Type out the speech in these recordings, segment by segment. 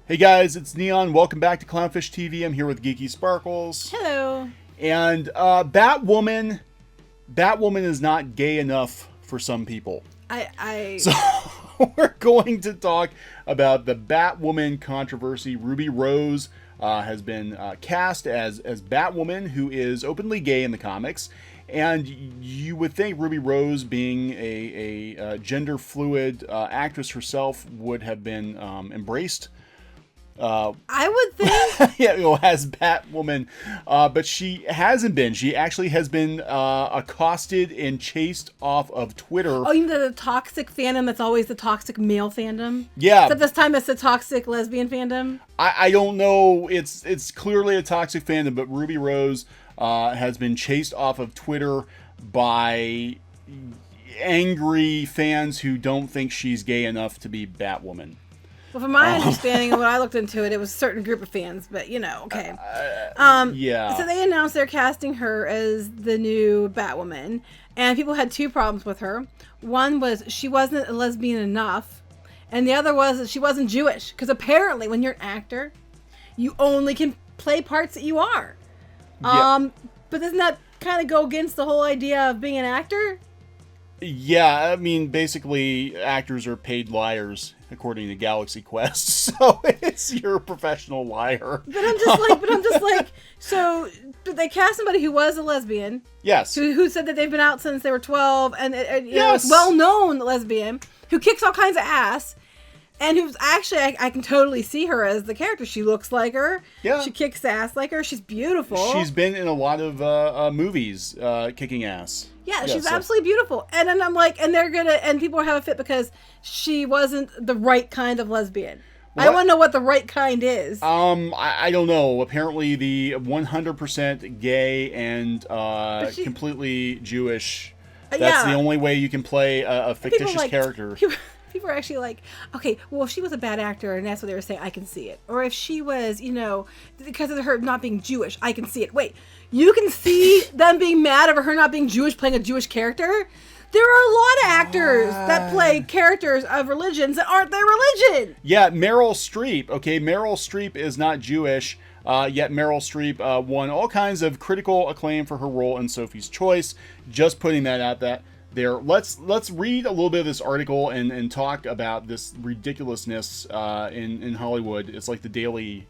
Hey guys, it's Neon. Welcome back to CLOWNFISH TV. I'm here with Geeky Sparkles. Hello. And Batwoman is not gay enough for some people. So we're going to talk about the Batwoman controversy. Ruby Rose has been cast as Batwoman, who is openly gay in the comics. And you would think Ruby Rose, being a gender fluid actress herself, would have been embraced. I would think. As Batwoman, but she hasn't been. She actually has been accosted and chased off of Twitter. Oh, you mean the toxic fandom that's always the toxic male fandom? Yeah. Except this time it's the toxic lesbian fandom? I don't know. It's clearly a toxic fandom, but Ruby Rose has been chased off of Twitter by angry fans who don't think she's gay enough to be Batwoman. Well, from my understanding and when I looked into it, it was a certain group of fans, but okay. Yeah. So they announced they're casting her as the new Batwoman, and people had two problems with her. One was she wasn't lesbian enough, and the other was that she wasn't Jewish, because apparently when you're an actor, you only can play parts that you are. Yeah. But doesn't that kind of go against the whole idea of being an actor? Yeah, I mean, basically, actors are paid liars, according to Galaxy Quest. So you're a professional liar. But I'm just like, so did they cast somebody who was a lesbian? Yes. Who said that they've been out since they were 12, and Yes. well-known lesbian, who kicks all kinds of ass, and who's actually, I can totally see her as the character. She looks like her. Yeah. She kicks ass like her. She's beautiful. She's been in a lot of movies kicking ass. Yeah, she's absolutely beautiful. And then I'm like, and people have a fit because she wasn't the right kind of lesbian. What? I want to know what the right kind is. I don't know. Apparently the 100% gay and completely Jewish, that's the only way you can play a fictitious character. People are actually like, okay, well, if she was a bad actor and that's what they were saying, I can see it. Or if she was, because of her not being Jewish, I can see it. Wait, you can see them being mad over her not being Jewish, playing a Jewish character? There are a lot of actors that play characters of religions that aren't their religion. Yeah, Meryl Streep. Okay, Meryl Streep is not Jewish, yet Meryl Streep won all kinds of critical acclaim for her role in Sophie's Choice. Just putting that out there. Let's read a little bit of this article and talk about this ridiculousness in Hollywood. It's like the daily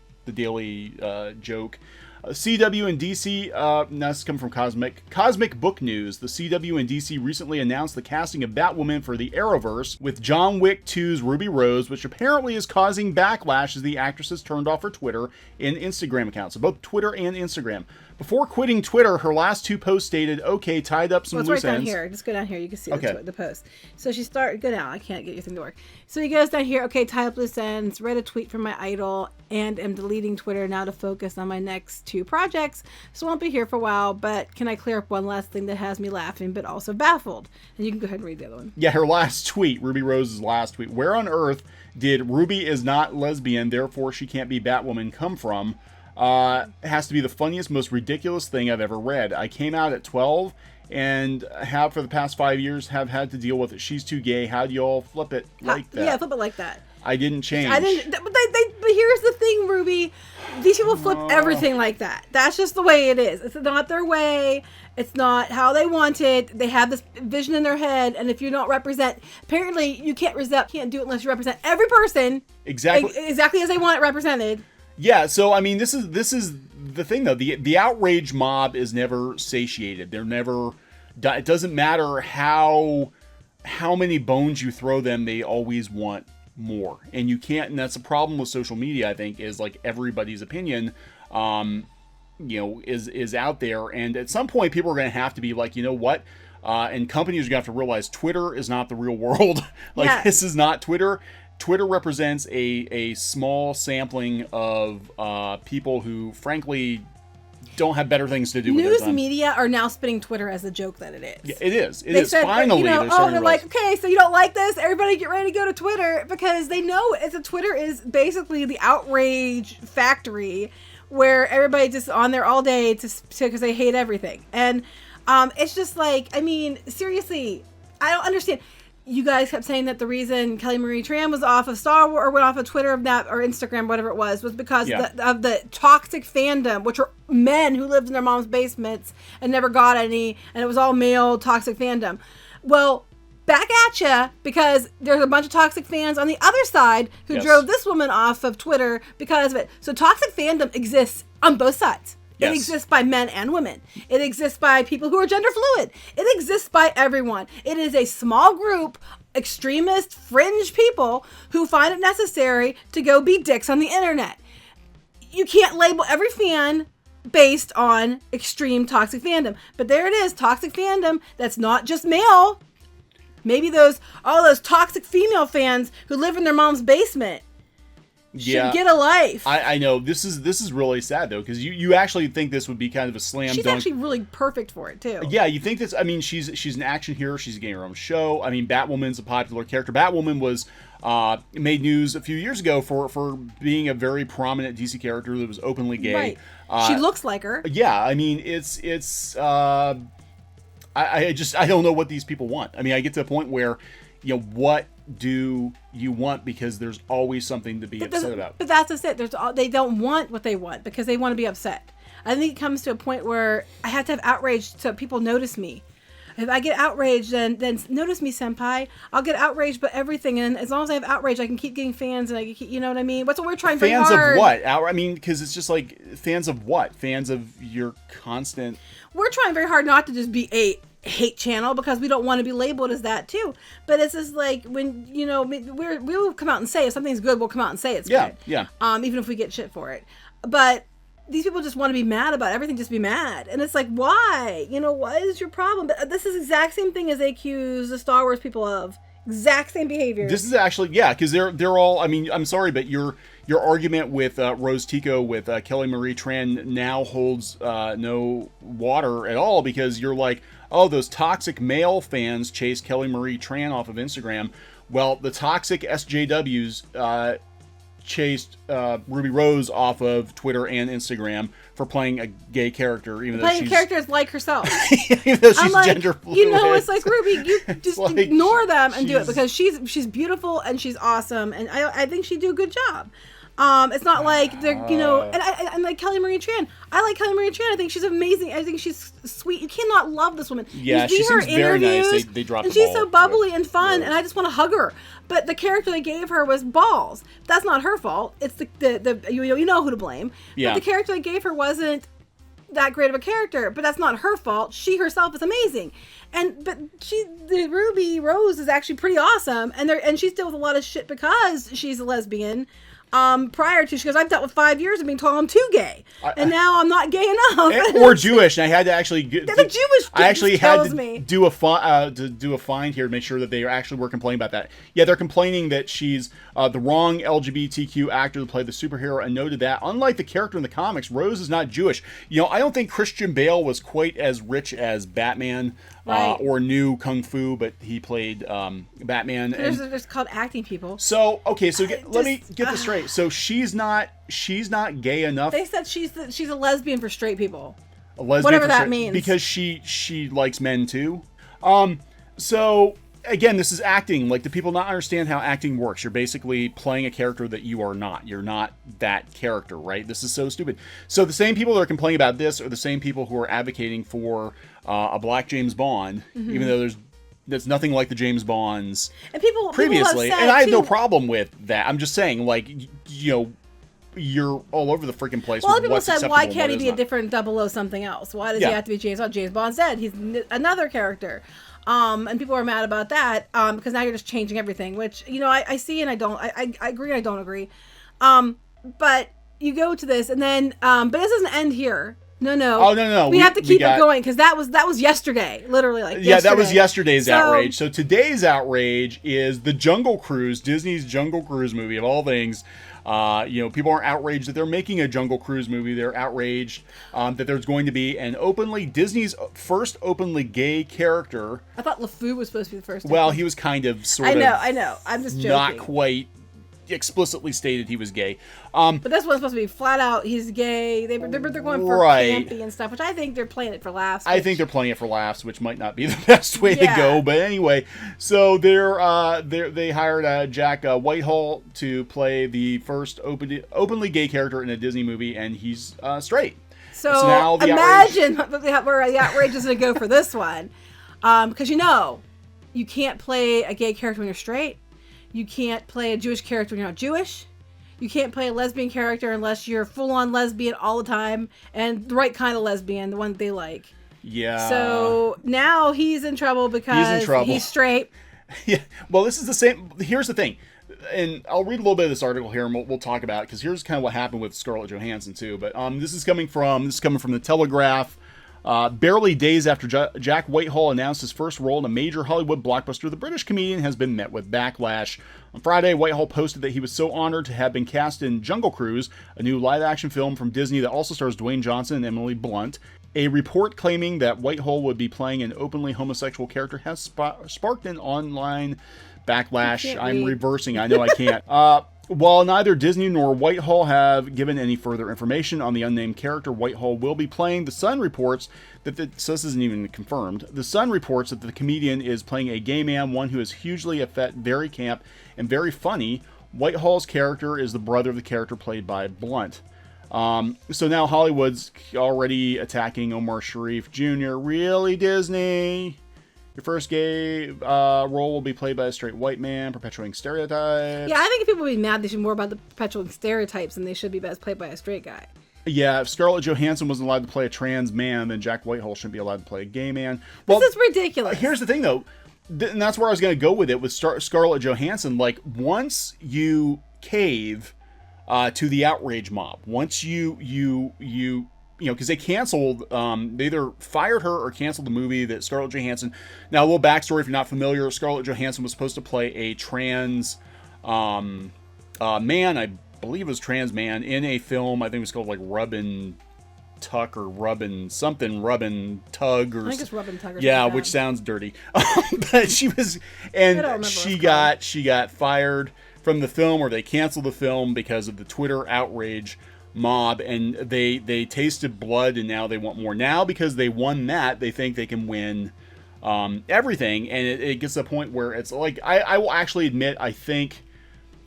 joke. CW and DC, now this is coming from Cosmic Book News. The CW and DC recently announced the casting of Batwoman for the Arrowverse with John Wick 2's Ruby Rose, which apparently is causing backlash as the actress has turned off her Twitter and Instagram accounts. So both Twitter and Instagram. Before quitting Twitter, her last two posts stated, okay, tied up some loose ends. Right down here. Just go down here. You can see the post. So she go down. I can't get your thing to work. So he goes down here, okay, tied up loose ends, read a tweet from my idol, and am deleting Twitter now to focus on my next two projects. So I won't be here for a while, but can I clear up one last thing that has me laughing, but also baffled? And you can go ahead and read the other one. Yeah, her last tweet, Ruby Rose's last tweet. Where on earth did Ruby is not lesbian, therefore she can't be Batwoman come from? Has to be the funniest, most ridiculous thing I've ever read. I came out at 12 and have for the past 5 years have had to deal with it. She's too gay. How do y'all flip it like that? Yeah, flip it like that. I didn't change. But here's the thing, Ruby. These people flip everything like that. That's just the way it is. It's not their way. It's not how they want it. They have this vision in their head, and if you don't represent, apparently you can't do it unless you represent every person exactly as they want it represented. Yeah, so I mean, this is the thing though. The outrage mob is never satiated. They're never. It doesn't matter how many bones you throw them. They always want more, and you can't. And that's a problem with social media. I think is like everybody's opinion, is out there. And at some point, people are going to have to be like, you know what? And companies are going to have to realize Twitter is not the real world. This is not Twitter. Twitter represents a small sampling of people who, frankly, don't have better things to do with their time. News media are now spinning Twitter as a joke that it is. Yeah, it is. It is. Finally, they're like, okay, so you don't like this? Everybody get ready to go to Twitter, because they know Twitter is basically the outrage factory where everybody just on there all day because they hate everything. And it's just like, I mean, seriously, I don't understand. you guys kept saying that the reason Kelly Marie Tran was off of Star Wars or went off of Twitter or Instagram, whatever it was because of the toxic fandom, which are men who lived in their mom's basements and never got any, and it was all male toxic fandom. Well, back at ya, because there's a bunch of toxic fans on the other side who drove this woman off of Twitter because of it. So toxic fandom exists on both sides. It exists by men and women. It exists by people who are gender fluid. It exists by everyone. It is a small group, extremist, fringe people who find it necessary to go be dicks on the internet. You can't label every fan based on extreme toxic fandom. But there it is, toxic fandom that's not just male. Maybe all those toxic female fans who live in their mom's basement should get a life. I know. This is really sad, though, because you actually think this would be kind of a slam dunk. She's actually really perfect for it, too. Yeah, you think this... I mean, she's an action hero. She's getting her own show. I mean, Batwoman's a popular character. Batwoman was made news a few years ago for being a very prominent DC character that was openly gay. Right. She looks like her. Yeah, I mean, I don't know what these people want. I mean, I get to a point where, what do you want? Because there's always something to be upset about. But that's just it. They don't want what they want because they want to be upset. I think it comes to a point where I have to have outrage so people notice me. If I get outraged, then notice me, senpai. I'll get outraged by everything, and as long as I have outrage, I can keep getting fans, and I can keep, you know what I mean? That's what we're trying very hard. Fans of what? I mean, because it's just like, fans of what? Fans of your constant... We're trying very hard not to just be a hate channel because we don't want to be labeled as that too. But it's just like when, we'll come out and say if something's good, we'll come out and say it's good. Yeah. Even if we get shit for it. But these people just want to be mad about everything, just be mad. And it's like, why? What is your problem? But this is the exact same thing as they accuse the Star Wars people of. Exact same behavior. This is actually, because they're all, I mean, I'm sorry, but your argument with Rose Tico with Kelly Marie Tran now holds no water at all, because you're like, oh, those toxic male fans chase Kelly Marie Tran off of Instagram. Well, the toxic SJWs chased Ruby Rose off of Twitter and Instagram for playing a gay character, even though she's... characters like herself. Even though she's gender fluid. It's like, Ruby, you just ignore them and do it, because she's beautiful and she's awesome, and I think she'd do a good job. It's not like they're, and like Kelly Marie Tran. I like Kelly Marie Tran. I think she's amazing. I think she's sweet. You cannot love this woman. Yeah, she seems very nice. They dropped and the ball. she's so bubbly and fun, and I just want to hug her. But the character they gave her was balls. That's not her fault. It's the you know who to blame. Yeah. But the character they gave her wasn't that great of a character, but that's not her fault. She herself is amazing, but the Ruby Rose is actually pretty awesome, and she's dealt with a lot of shit because she's a lesbian. Prior to, she goes, I've dealt with 5 years of being told I'm too gay, and now I'm not gay enough. Or Jewish, and I had to actually get the Jewish. I actually had to me. do a find here to make sure that they actually were complaining about that. Yeah, they're complaining that she's the wrong LGBTQ actor to play the superhero, and noted that unlike the character in the comics, Rose is not Jewish. I don't think Christian Bale was quite as rich as Batman. Right. Or knew Kung Fu, but he played Batman. There's called acting people. So okay, so let me get this straight. So she's not gay enough. They said she's a lesbian for straight people. A lesbian, whatever that means, because she likes men too. So again, this is acting. Like, do people not understand how acting works? You're basically playing a character that you are not. You're not that character, right? This is so stupid. So the same people that are complaining about this are the same people who are advocating for a black James Bond, even though there's nothing like the James Bonds and people previously. People and I have no too. problem with that. I'm just saying, like, you're all over the freaking place. Well, with people what's said, acceptable why can't he and be what a is different 00 something else? Why does he have to be James Bond? James Bond's dead. He's another character. And people are mad about that because now you're just changing everything, which, I see and I don't. I agree and I don't agree. But you go to this and then, but this doesn't end here. No. Oh, no. We have to keep it going because that was yesterday, literally yesterday. That was yesterday's outrage. So today's outrage is the Jungle Cruise, Disney's Jungle Cruise movie of all things. People aren't outraged that they're making a Jungle Cruise movie. They're outraged that there's going to be Disney's first openly gay character. I thought LeFou was supposed to be the first. Well, he was kind of, sort of. I know. I'm just joking. Not quite explicitly stated he was gay. But this one's supposed to be flat out, he's gay. They're going for Right. campy and stuff, which I think they're playing it for laughs. I think they're playing it for laughs, which might not be the best way to go. But anyway, so they hired Jack Whitehall to play the first openly gay character in a Disney movie, and he's straight. So now the imagine where the outrage is going to go for this one. Because you can't play a gay character when you're straight. You can't play a Jewish character when you're not Jewish. You can't play a lesbian character unless you're full-on lesbian all the time and the right kind of lesbian, the one that they like. Yeah. So now he's in trouble because he's straight. Yeah. Well, this is the same. Here's the thing. And I'll read a little bit of this article here, and we'll talk about it, because here's kind of what happened with Scarlett Johansson too. But this is coming from the Telegraph. Barely days after Jack Whitehall announced his first role in a major Hollywood blockbuster, the British comedian has been met with backlash. On Friday, Whitehall posted that he was so honored to have been cast in Jungle Cruise, a new live-action film from Disney that also stars Dwayne Johnson and Emily Blunt. A report claiming that Whitehall would be playing an openly homosexual character has sparked an online backlash. I'm reversing. I know I can't. While neither Disney nor Whitehall have given any further information on the unnamed character Whitehall will be playing, The Sun reports that so this isn't even confirmed. The Sun reports that the comedian is playing a gay man, one who is hugely effete, very camp, and very funny. Whitehall's character is the brother of the character played by Blunt. So now Hollywood's already attacking Omar Sharif Jr. Really, Disney? Your first gay role will be played by a straight white man, perpetuating stereotypes. Yeah, I think if people would be mad, they should more about the perpetuating stereotypes than they should be best played by a straight guy. Yeah, if Scarlett Johansson wasn't allowed to play a trans man, then Jack Whitehall shouldn't be allowed to play a gay man. Well, this is ridiculous. Here's the thing, though. And that's where I was going to go with it, with Scarlett Johansson. Like, once you cave to the outrage mob, once you because they canceled, they either fired her or canceled the movie that Scarlett Johansson. Now, a little backstory if you're not familiar: Scarlett Johansson was supposed to play a trans man, I believe it was trans man, in a film. I think it was called like Rubbin' Tuck or Rubbin' something, Rubbin' Tug or I think it's Rubbin' Tug. Or yeah, something. which sounds dirty. But she was, and she got fired from the film, or they canceled the film because of the Twitter outrage mob, and they tasted blood, and now they want more. Now, because they won that, they think they can win everything, and it gets to the point where it's like, I will actually admit, I think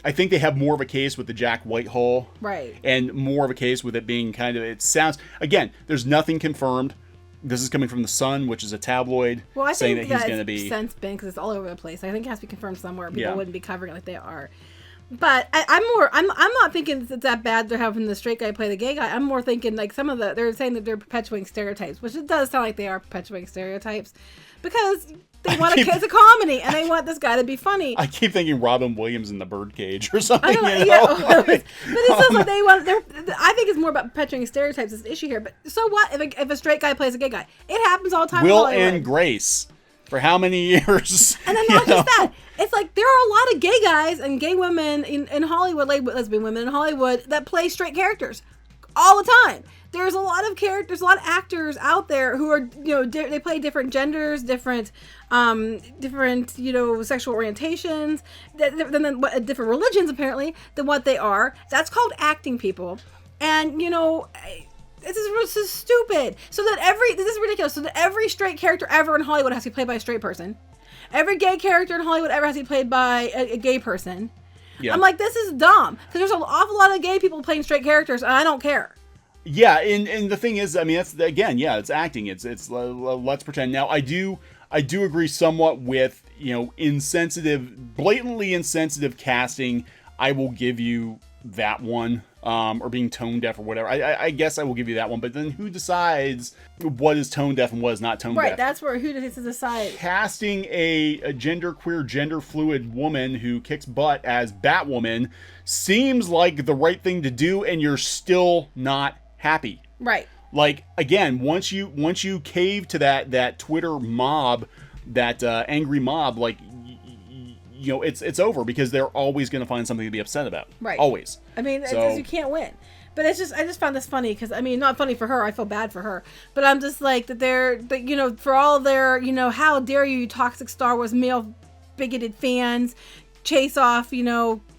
they have more of a case with the Jack Whitehall, right, and more of a case with it being kind of, it sounds, again, there's nothing confirmed. This is coming from The Sun, which is a tabloid, saying that he's going to be... since been, because it's all over the place. I think it has to be confirmed somewhere. People wouldn't be covering it like they are. But I'm not thinking it's that bad they're having the straight guy play the gay guy. I'm more thinking like they're saying that they're perpetuating stereotypes, which it does sound like they are perpetuating stereotypes, because they want it's a comedy and they want this guy to be funny. I keep thinking Robin Williams in the Birdcage or something. I don't know, yeah, but it's just like they want. I think it's more about perpetuating stereotypes is the issue here. But so what if a straight guy plays a gay guy? It happens all the time. Will and Grace. For how many years? And then not just that. It's like there are a lot of gay guys and gay women in Hollywood, like lesbian women in Hollywood, that play straight characters all the time. There's a lot of characters, a lot of actors out there who are, they play different genders, different sexual orientations, then different religions apparently than what they are. That's called acting, people. And this is stupid. This is ridiculous. So that every straight character ever in Hollywood has to be played by a straight person. Every gay character in Hollywood ever has to be played by a gay person. Yeah. I'm like, this is dumb. Because there's an awful lot of gay people playing straight characters, and I don't care. Yeah, and the thing is, I mean, that's, again, yeah, it's acting. It's let's pretend. Now, I do agree somewhat with, blatantly insensitive casting. I will give you that one. Or being tone deaf or whatever. I guess I will give you that one. But then who decides what is tone deaf and what is not tone deaf? Right, that's where who does decide. Casting a genderqueer, gender fluid woman who kicks butt as Batwoman seems like the right thing to do, and you're still not happy. Right. Like, again, once you cave to that Twitter mob, that angry mob, like, it's over, because they're always going to find something to be upset about. Right. Always. I mean, you can't win. But I just found this funny, because, I mean, not funny for her. I feel bad for her. But I'm just like, that for all their, how dare you toxic Star Wars male bigoted fans chase off,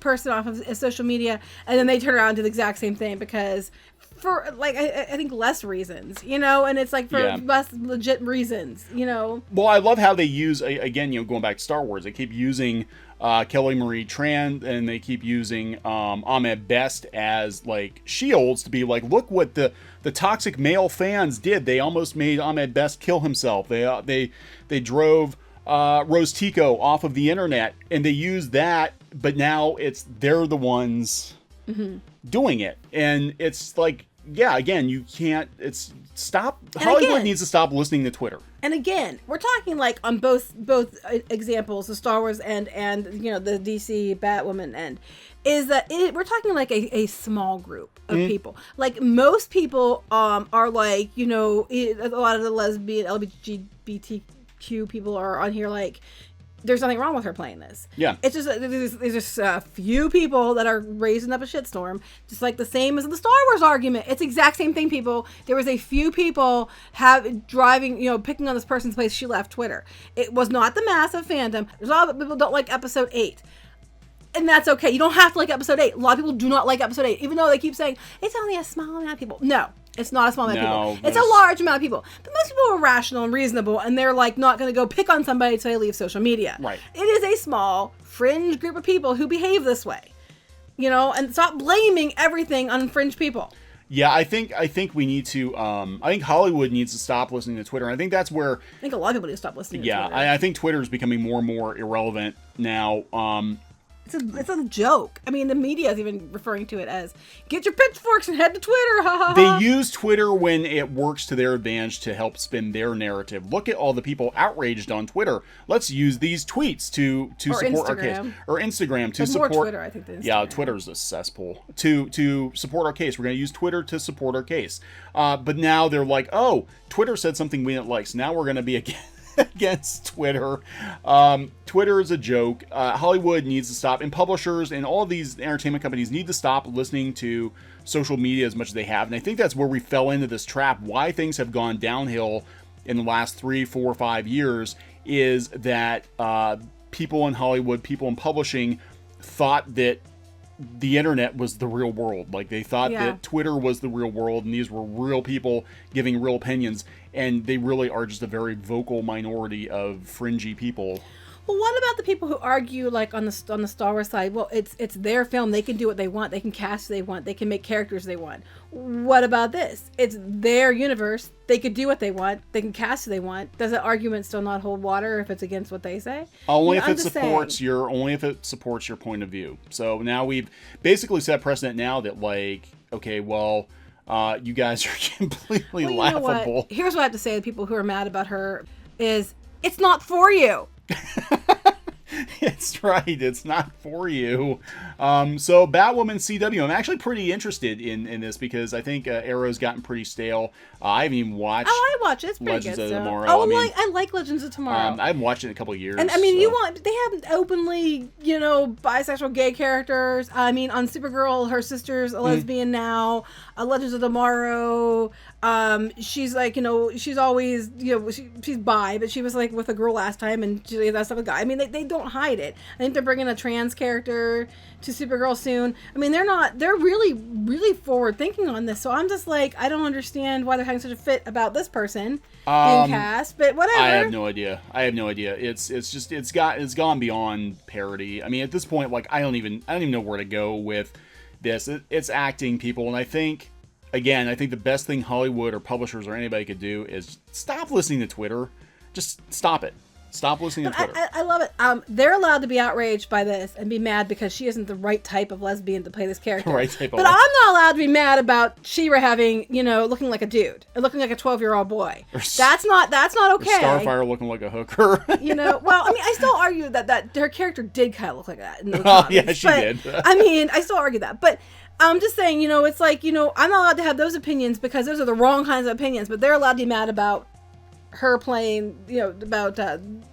person off of social media, and then they turn around and do the exact same thing because for like I think less reasons, you know, and it's like for less legit reasons, you know. Well, I love how they use, again, you know, going back to Star Wars, they keep using Kelly Marie Tran, and they keep using Ahmed Best as like shields to be like, look what the toxic male fans did. They almost made Ahmed Best kill himself. They drove Rose Tico off of the internet, and they use that, but now they're the ones doing it, and it's like, yeah, again, you can't. Hollywood needs to stop listening to Twitter. And again, we're talking like on both examples, the Star Wars and you know the DC Batwoman end, is that we're talking like a small group of people. Like most people are like, you know, a lot of the lesbian LGBTQ people are on here like, there's nothing wrong with her playing this. Yeah. It's just, there's just a few people that are raising up a shitstorm, just like the same as the Star Wars argument. It's the exact same thing, people. There was a few people driving, you know, picking on this person's place. She left Twitter. It was not the massive fandom. There's a lot of people don't like episode 8. And that's okay. You don't have to like episode 8. A lot of people do not like episode 8, even though they keep saying it's only a small amount of people. No, it's not a small amount of people. It's a large amount of people. But most people are rational and reasonable, and they're like not going to go pick on somebody until they leave social media. Right. It is a small, fringe group of people who behave this way. You know, and stop blaming everything on fringe people. Yeah, I think we need to. I think Hollywood needs to stop listening to Twitter. I think that's where. I think a lot of people need to stop listening to Twitter. Yeah, I think Twitter is becoming more and more irrelevant now. It's a joke. I mean, the media is even referring to it as, get your pitchforks and head to Twitter. Ha, ha, ha. They use Twitter when it works to their advantage to help spin their narrative. Look at all the people outraged on Twitter. Let's use these tweets to support our case. Or Instagram to support. More Twitter, I think, than Instagram. Yeah, Twitter's a cesspool. To support our case. We're going to use Twitter to support our case. But now they're like, oh, Twitter said something we didn't like, so now we're going to be against Twitter. Twitter is a joke. Hollywood needs to stop, and publishers and all of these entertainment companies need to stop listening to social media as much as they have. And I think that's where we fell into this trap. Why things have gone downhill in the last 3, 4, 5 years is that people in Hollywood, people in publishing thought that the internet was the real world. Like they thought that Twitter was the real world, and these were real people giving real opinions, and they really are just a very vocal minority of fringy people. Well, what about the people who argue like on the Star Wars side? Well, it's their film. They can do what they want. They can cast who they want. They can make characters they want. What about this? It's their universe. They could do what they want. They can cast who they want. Does that argument still not hold water if it's against what they say? Only if it supports your point of view. So now we've basically set precedent now that like, okay, well, you guys are completely laughable. You know what? Here's what I have to say to people who are mad about her is, it's not for you. It's right. It's not for you. So Batwoman CW, I'm actually pretty interested in this because I think Arrow's gotten pretty stale. I haven't even watched. Oh, I watch it. It's pretty Legends good. of Tomorrow. Oh, I like Legends of Tomorrow. I haven't watched it in a couple of years. And I mean, they have openly, you know, bisexual gay characters. I mean, on Supergirl, her sister's a lesbian now. Legends of Tomorrow. She's like, you know, she's always, you know, she's bi, but she was like with a girl last time, and she did that stuff with a guy. I mean, they don't hide it. I think they're bringing a trans character to Supergirl soon. I mean, they're really, really forward thinking on this. So I'm just like, I don't understand why they're having such a fit about this person being cast, but whatever. I have no idea. It's gone beyond parody. I mean, at this point, like, I don't even know where to go with this. It's acting, people, and I think the best thing Hollywood or publishers or anybody could do is stop listening to Twitter. Just stop it. Stop listening to Twitter. I love it. They're allowed to be outraged by this and be mad because she isn't the right type of lesbian to play this character. But I'm not allowed to be mad about She-Ra having, you know, looking like a dude and looking like a 12-year-old boy. That's not okay. Starfire looking like a hooker. You know, well, I mean, I still argue that her character did kind of look like that in the comics. Yeah, she did. I mean, I still argue that, but I'm just saying, you know, it's like, you know, I'm not allowed to have those opinions because those are the wrong kinds of opinions, but they're allowed to be mad about her playing, you know, about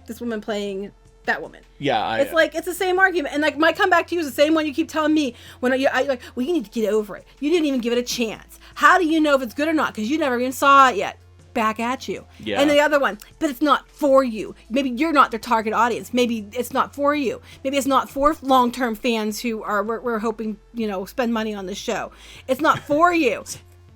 this woman playing Batwoman. Yeah, it's like, it's the same argument, and like my comeback to you is the same one you keep telling me when I like, well, you need to get over it. You didn't even give it a chance. How do you know if it's good or not? Because you never even saw it yet. back at you. Yeah. And the other one, but it's not for you. Maybe you're not their target audience. Maybe it's not for you. Maybe it's not for long-term fans who are we're hoping, spend money on the show. It's not for you.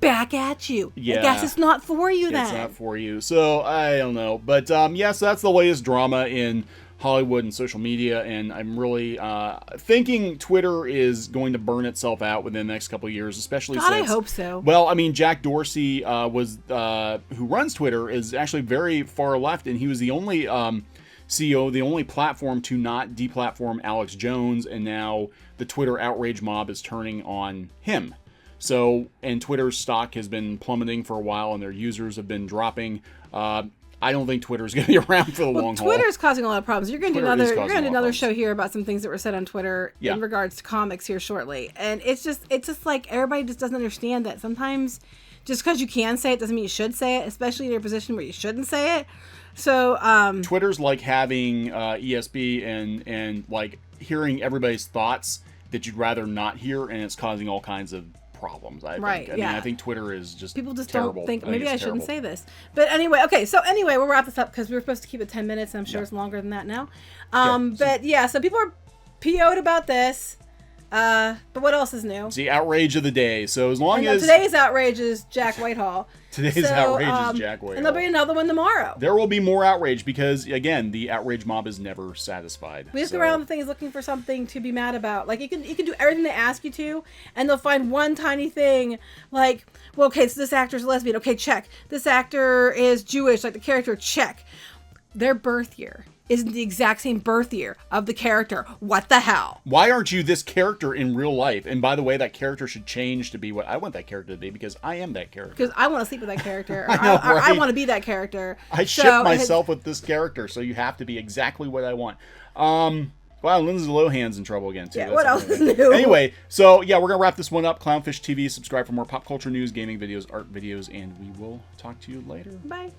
Back at you. Yeah. I guess it's not for you then. It's not for you. So I don't know. But yes, that's the latest drama in Hollywood and social media, and I'm really thinking Twitter is going to burn itself out within the next couple of years, especially God, since... I hope so. Well, I mean, Jack Dorsey who runs Twitter, is actually very far left, and he was the only CEO, the only platform to not deplatform Alex Jones, and now the Twitter outrage mob is turning on him. So, and Twitter's stock has been plummeting for a while, and their users have been dropping. I don't think Twitter's going to be around for the long haul. Twitter's causing a lot of problems. You're going to do another show here about some things that were said on Twitter in regards to comics here shortly. And it's just like everybody just doesn't understand that sometimes just because you can say it doesn't mean you should say it, especially in your position where you shouldn't say it. So Twitter's like having ESB and like hearing everybody's thoughts that you'd rather not hear, and it's causing all kinds of problems. I mean, I think Twitter is just people just terrible. Don't think maybe I shouldn't say this, but anyway, okay. So anyway, we'll wrap this up because we were supposed to keep it 10 minutes, and I'm sure it's longer than that now. But yeah, so people are PO'd about this. But what else is new? It's the outrage of the day. So as long as today's outrage is Jack Whitehall. Today's outrage is Jack Whitehall. And there'll be another one tomorrow. There will be more outrage because, again, the outrage mob is never satisfied. We just go around the things looking for something to be mad about. Like, you can do everything they ask you to, and they'll find one tiny thing. Like, well, okay, so this actor's a lesbian. Okay, check. This actor is Jewish, like the character, check. Their birth year isn't the exact same birth year of the character. What the hell? Why aren't you this character in real life? And by the way, that character should change to be what I want that character to be, because I am that character. Because I want to sleep with that character. I know, right? I want to be that character. I ship myself with this character, so you have to be exactly what I want. Wow, Lindsay Lohan's in trouble again, too. Yeah, what else is new? Anyway, so yeah, we're going to wrap this one up. Clownfish TV, subscribe for more pop culture news, gaming videos, art videos, and we will talk to you later. Bye.